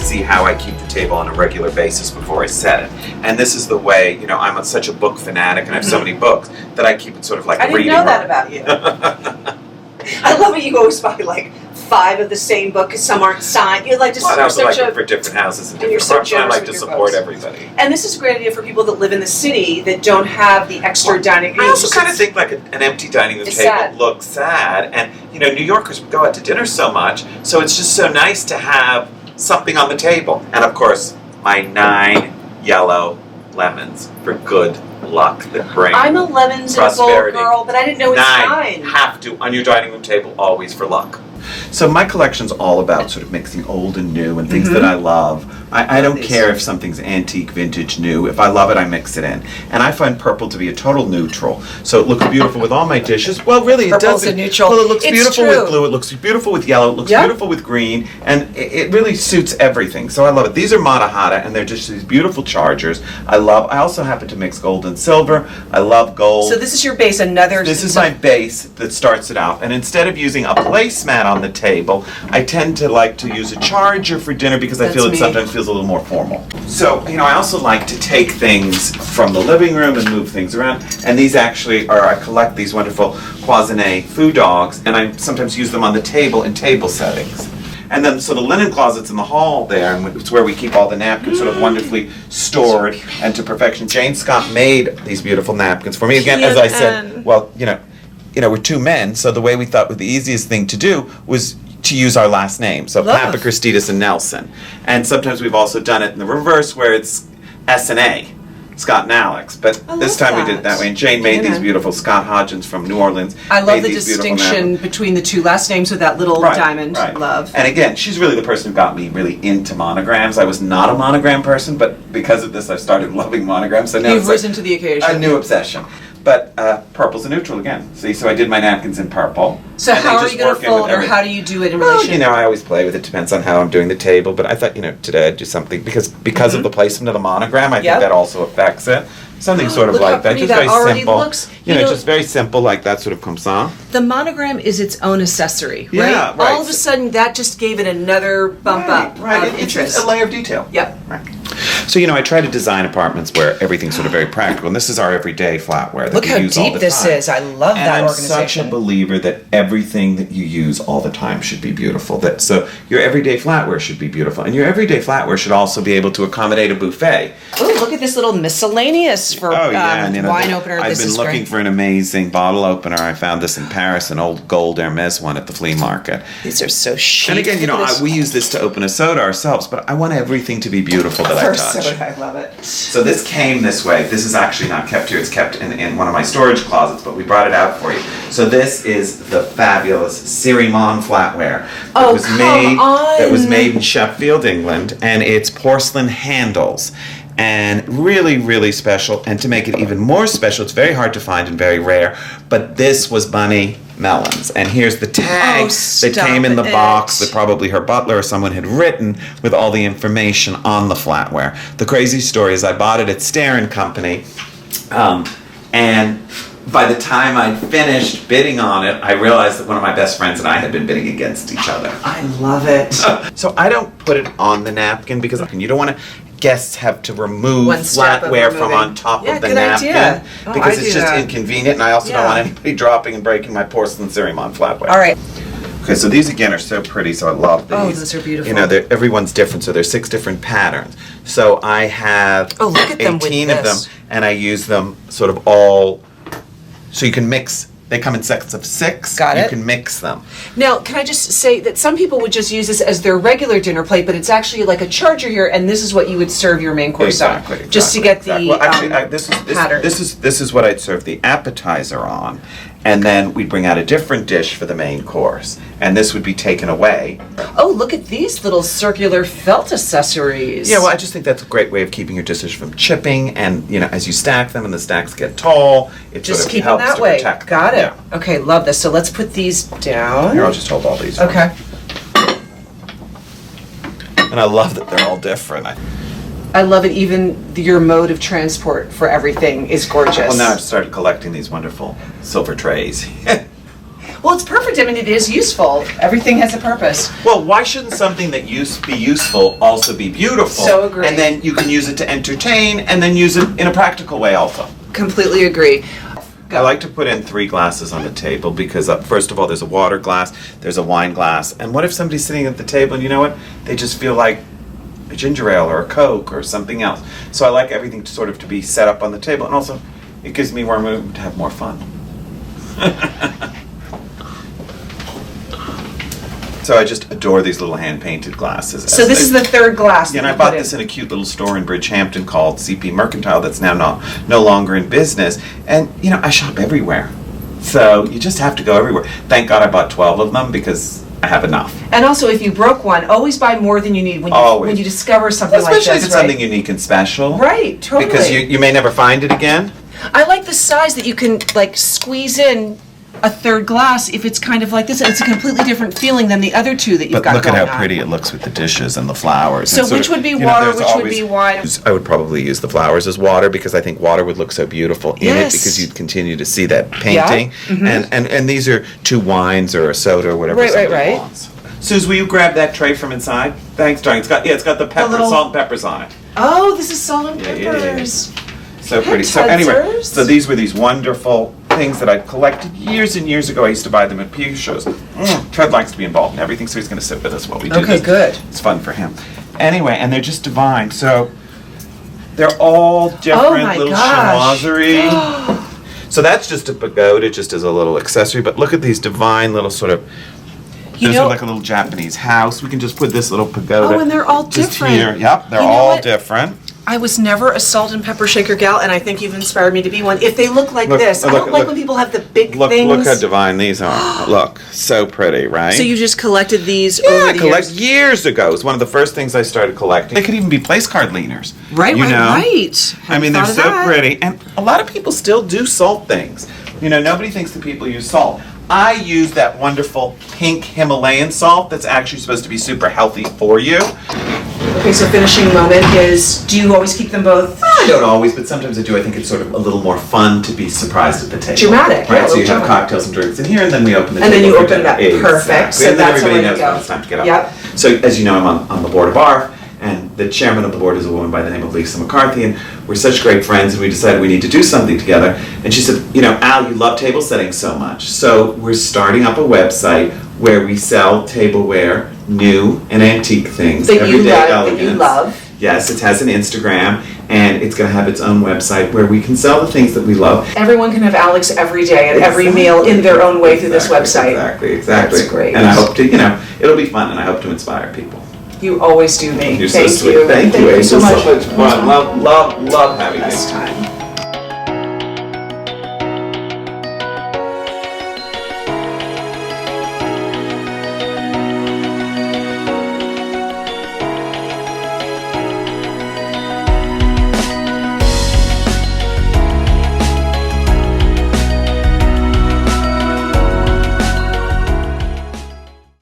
see how I keep the table on a regular basis before I set it. And this is the way, you know, I'm such a book fanatic and I have so many books that I keep it sort of like a reading room. I didn't know that about you. I love it. You always buy like 5 of the same book because some aren't signed. You're like, just well, I also like it for different houses and different so parts. I like to support everybody. And this is a great idea for people that live in the city that don't have the extra dining room. I also kind of think like an empty dining room table looks sad. And, you know, New Yorkers go out to dinner so much, so it's just so nice to have something on the table. And, of course, my 9 yellow lemons for good luck that bring I'm a lemons and a bowl girl, but I didn't know it's 9 have to on your dining room table always for luck. So my collection's all about sort of mixing old and new and things that I love. I don't care if something's antique, vintage, new. If I love it, I mix it in. And I find purple to be a total neutral. So it looks beautiful with all my dishes. Well, really, it doesn't. A neutral. Well, it looks beautiful with blue. It looks beautiful with yellow. It looks beautiful with green. And it really suits everything. So I love it. These are Monogrammed, and they're just these beautiful chargers. I also happen to mix gold and silver. I love gold. So this is your base, This is my base that starts it out. And instead of using a placemat on the table, I tend to like to use a charger for dinner because I feel it sometimes feels a little more formal. So, you know, I also like to take things from the living room and move things around. And these actually are, I collect these wonderful cloisonné food dogs, and I sometimes use them on the table in table settings. And then, so the linen closet's in the hall there, and it's where we keep all the napkins sort of wonderfully stored and to perfection. Jane Scott made these beautiful napkins for me. Again, as I said, well, you know, we're 2 men, so the way we thought the easiest thing to do was to use our last name. So Papachristidis and Nelson. And sometimes we've also done it in the reverse where it's S and A, Scott and Alex. But this time we did it that way. And Jane made these beautiful, Scott Hodgins from New Orleans. I love the distinction between the 2 last names with that little diamond. Love. And again, she's really the person who got me really into monograms. I was not a monogram person, but because of this I started loving monograms. So now you've risen to the occasion. A new obsession. But purple's a neutral again. See, so I did my napkins in purple. So how are you going to fold, or how do you do it in relation? Well, you know, I always play with it. Depends on how I'm doing the table. But I thought, you know, today I'd do something because of the placement of the monogram. I think that also affects it. Something sort of like that, just very simple. Looks, you know, just very simple like that, sort of comme ça. The monogram is its own accessory, right? Yeah, right. All of a sudden, that just gave it another bump up of interest. It's a layer of detail. Yep. Right. So, you know, I try to design apartments where everything's sort of very practical, and this is our everyday flatware that Look we how use all deep the this time. is. I love that organization. I'm such a believer that everything that you use all the time should be beautiful. So your everyday flatware should be beautiful, and your everyday flatware should also be able to accommodate a buffet. Oh, look at this little miscellaneous for wine opener. I've been looking for an amazing bottle opener. I found this in Paris, an old gold Hermes one at the flea market. These are so chic. And again, you know, we use this to open a soda ourselves, but I want everything to be beautiful that I touch. Soda, I love it. So this came this way. This is actually not kept here. It's kept in one of my storage closets, but we brought it out for you. So this is the fabulous Sirimon flatware that was made in Sheffield, England, and it's porcelain handles. And really, really special. And to make it even more special, it's very hard to find and very rare, but this was Bunny Melons. And here's the tag that came in the box that probably her butler or someone had written with all the information on the flatware. The crazy story is I bought it at Stair & Company, and by the time I'd finished bidding on it, I realized that one of my best friends and I had been bidding against each other. I love it. So I don't put it on the napkin because you don't want to guests have to remove flatware from on top of the napkin because it's just inconvenient, and I also don't want anybody dropping and breaking my porcelain Sirimon flatware. All right. Okay, so these again are so pretty, so I love these. Oh, those are beautiful. You know, everyone's different, so there's 6 different patterns. So I have 18 of them, and I use them sort of all, so you can mix. They come in sets of 6. Got it. You can mix them. Now, can I just say that some people would just use this as their regular dinner plate, but it's actually like a charger here, and this is what you would serve your main course on. Just to get the well, actually, pattern. This is what I'd serve the appetizer on, and then we'd bring out a different dish for the main course, and this would be taken away. Oh, look at these little circular felt accessories. Yeah, well, I just think that's a great way of keeping your dishes from chipping, and you know, as you stack them and the stacks get tall, it just sort of keep helps them that to way. protect Got them. it. Yeah. Okay, love this. So let's put these down. Here, I'll just hold all these. Okay. And I love that they're all different. I love it. Even your mode of transport for everything is gorgeous. Well, now I've started collecting these wonderful silver trays. Well, it's perfect. I mean, it is useful. Everything has a purpose. Well, why shouldn't something that be useful also be beautiful? So agree. And then you can use it to entertain, and then use it in a practical way also. Completely agree. I like to put in 3 glasses on the table because, first of all, there's a water glass, there's a wine glass, and what if somebody's sitting at the table and you know what? They just feel like a ginger ale or a Coke or something else. So I like everything to be set up on the table, and also it gives me more room to have more fun. So I just adore these little hand-painted glasses. So this is the 3rd glass. Yeah, and I bought this in a cute little store in Bridgehampton called CP Mercantile that's now no longer in business. And, I shop everywhere. So you just have to go everywhere. Thank God I bought 12 of them because I have enough. And also, if you broke one, always buy more than you need when you discover something like this. Especially if it's something unique and special. Right, totally. Because you may never find it again. I like the size that you can, squeeze in a 3rd glass if it's kind of like this. It's a completely different feeling than the other 2 that you've got going on. But look at how pretty it looks with the dishes and the flowers. So which would be water, which would be wine? I would probably use the flowers as water because I think water would look so beautiful in it because you'd continue to see that painting. Yeah. Mm-hmm. And these are 2 wines or a soda or whatever somebody wants. Suze, will you grab that tray from inside? Thanks, darling. It's got the salt and peppers on it. Oh, this is salt and peppers. Yeah. So pretty. So anyway, so these were these wonderful things that I collected years and years ago. I used to buy them at peer shows. Ted likes to be involved in everything, so he's going to sit with us while we do this. Okay, good. It's fun for him. Anyway, and they're just divine. So they're all different little chinoiserie. So that's just a pagoda, just as a little accessory. But look at these divine little sort of. Those are like a little Japanese house. We can just put this little pagoda. Oh, and they're all different. Here. Yep, they're all different. I was never a salt and pepper shaker gal, and I think you've inspired me to be one. If they look like this, I don't like when people have the big things. Look how divine these are. Look, so pretty, right? So you just collected these over the years? Years ago. It was one of the first things I started collecting. They could even be place card leaners. Right. I mean, they're so pretty. And a lot of people still do salt things. Nobody thinks that people use salt. I use that wonderful pink Himalayan salt that's actually supposed to be super healthy for you. Okay, so finishing moment is, do you always keep them both? I don't always, but sometimes I do. I think it's sort of a little more fun to be surprised at the table. Dramatic. Right, so you have cocktails and drinks in here, and then we open the table. And then you open that. Perfect. Exactly. So and then that's everybody the way knows to go. when it's time to get up. Yep. So as you know, I'm on the board of BARF, and the chairman of the board is a woman by the name of Lisa McCarthy, and we're such great friends, and we decided we need to do something together. And she said, Al, you love table setting so much, so we're starting up a website where we sell tableware, new and antique things, everyday elegance. That you love. Yes, it has an Instagram, and it's going to have its own website where we can sell the things that we love. Everyone can have Alex every day and every meal in their own way through this website. Exactly. That's great. And I hope to, it'll be fun, and I hope to inspire people. You always do me. You're so sweet. Thank you. So much. So much fun. Love having you. Best time.